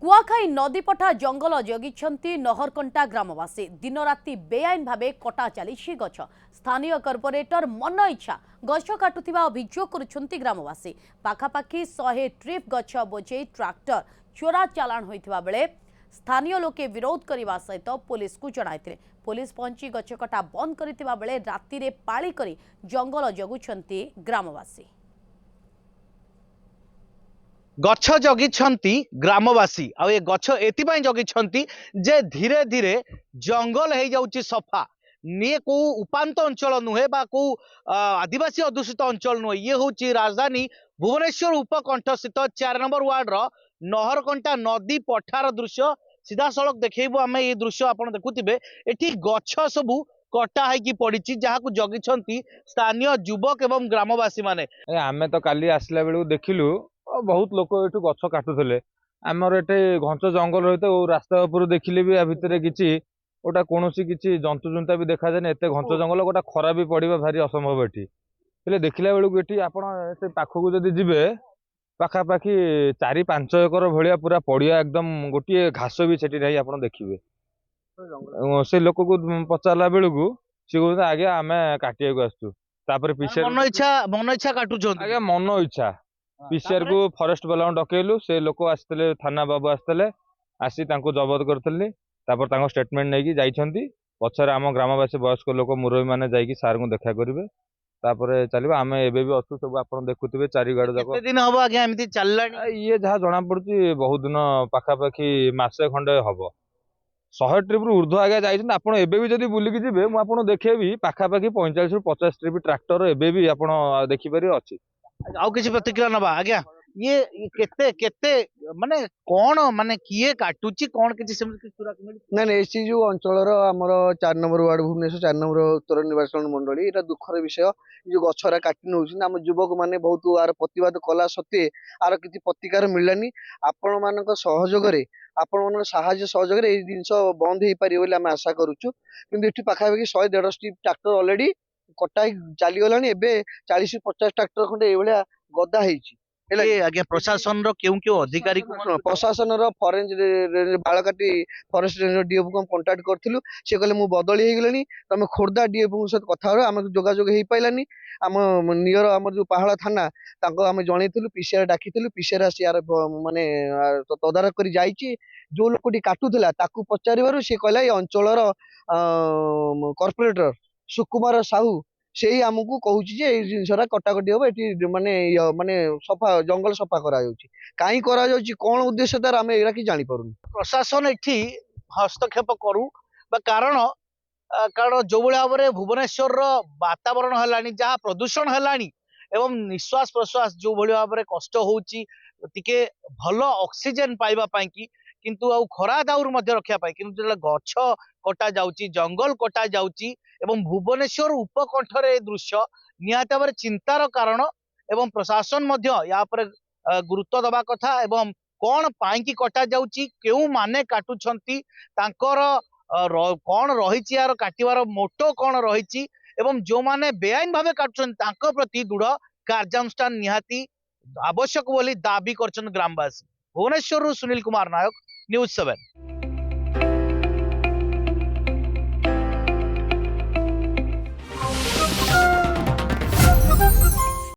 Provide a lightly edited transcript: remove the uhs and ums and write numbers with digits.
कुआखाई नदीपठा जंगल जगिछंती नहरकंटा ग्रामवासी दिन राति बेआईन भावे कटा चली गछ। स्थानीय कॉर्पोरेटर मन इच्छा गछ काटुथिबा अभियोग करुछंती ग्रामवासी। पाखापाखि 100 ट्रिप गछ बोझे ट्रैक्टर चोरा चालाण होइथिबा बेले स्थानीय लोके विरोध करने सहित पुलिस को जणाइथिले। पुलिस पहुंची गछ कटा बंद करथिबा बेले राति रे पाळी करी जंगल जगुछंती ग्रामवासी। गछ जगिछंती ग्रामवासी आ ये गछ एतिपाई जगिछंती जे धीरे धीरे जंगल हो जाउची सफा। निये को उपांत अंचल नुहे बा को आदिवासी अध्युषित अंचल नुहे, ये होची राजधानी भुवनेश्वर उपकंठ स्थित 4 नंबर वार्ड रो नहरकंटा नदी पठार दृश्य सीधा सड़क देखैबो। आमे ये दृश्य आपण देखुथिबे, एठी गछ सबु कटा है पड़ी जहाँ को जगिछंती स्थानीय युवक एवं ग्रामवासी माने। आमे तो काली आसला बेलू देखिलु बहुत लोक एठू गछ काटुले। आमर एटे घंच जंगल रही तो रास्ता उपर देखिले भी भितर किसी गोटा कौन किसी जंतु जुंता भी देखा जाए। एत घंच जंगल गोटा खरा भी पड़ा भारी असंभव। एटी देखला बेलू ये आप पाखक जदि जीवे पाखापाखि 4-5 एकर भाया पूरा पड़िया एकदम गोटे घास भी सेठी नहीं आप देखिए। से लोक को पचारा बेलू सी कहते आगे आम काटिया आसू मन इच्छा काटुछ आगे मन इच्छा। पीसीआर को फॉरेस्ट वाला डकेलु, से लोक आसते थाना बाबू आसते आसी जबत करते स्टेटमेंट नहीं जाइछंती। पछरे आम ग्रामवासी वयस्क लोक मुरबी माने जाइकी सार को देखा करेंगे तापर चलो। आम एबे भी अच्छु सब आप देखुवे चारिगाड़ जाक दिन हम आज्ञा एमती चलला ये जहाँ जना पड़ी बहुत दिन पाखापाखि मसे खंडे हम 100 ट्रिप रु ऊर्ध्व आगे जाइछन। आपण एबे भी जदी बुलिकी जिबे मु आपन देखेबी पाखापाखि 45 रु 50 ट्रिप ट्रैक्टर एबे भी आपण देखि पारि अछि। आउ किसी प्रतिक्रिया नबा आज्ञा ये केते केते माने कोन माने किए काटुची कोन किछि सेमति सुराक मिल ना ना एसी जो अंचल आमर 4 नंबर वार्ड भुवनेश्वर 4 नंबर उत्तर निर्वाचन मंडली एटा दुखर विषय। जो गछरा काटी नौ आम युवक मैंने बहुत आर प्रतिवाद कला सत्वे आर किसी प्रतिकार मिललानी। आपण मान सहयोग आपण मान साहाय्य सहयोग जिनस बंद हो पारे बोली आम आशा करुचु। किंतु ये पाखापाखि 100-150 ट्रैक्टर ऑलरेडी कटा चलीगला। 40-50 ट्रैक्टर खंडे ये गदा होती। आज्ञा प्रशासन रो केउ केउ अधिकारी प्रशासन रो फॉरेंस बालकाटी फॉरेस्ट रेंज डीएफ को कांटेक्ट करथिलु। से कहले मु बदली हे गेलनी, तमे खोर्धा डीएफ को साथ कथा हो आम जोगाजोग हे पाइलानी। आम नियर आम जो पहाड़ा थाना तांको आम जणैथिलु, पीसीआर डाकिथिलु। पीसीआर आसी यार माने तदारक करी जाईची। जो लोकटी काटुथला ताकू पचारिबारु से कहला ए अंचलर कॉर्पोरेटर सुकुमार साहू से ही आमको कहूँ जे जिनसा कटाकटी हम ये माने माने सफा जंगल सफा करा कहीं कौन उद्देश्य तार आम एरा कि जानी पारुनी। प्रशासन एठी हस्तक्षेप करू कारण कारण जो भाव में भुवनेश्वर वातावरण है जहाँ प्रदूषण है एवं निश्वास प्रश्वास जो भाव में कष्ट होची टिके भल ऑक्सीजन पाइबा कि किंतु आउ खरा दाउर मध्य रखा पाई किंतु गछ कटा जाउची जंगल कटा जाउची एवं भुवनेश्वर उपकंठरे दृश्य निहाती भाव चिंतार कारण एवं प्रशासन मध्य या पर गुरुत्व दबा कथा एवं कौन पाई कटा जाउची केउ माने काटुछंती तांकर कौन रही यार काटिवार मोटो कौन रही एवं जो माने बेआईन भावे काटुछंती तांको प्रति दृढ़ कार्यानुष्ठान निहाती आवश्यक बोली दाबी करछन ग्रामवासी। भुवनेश्वर सुनील कुमार नायक, न्यूज 7।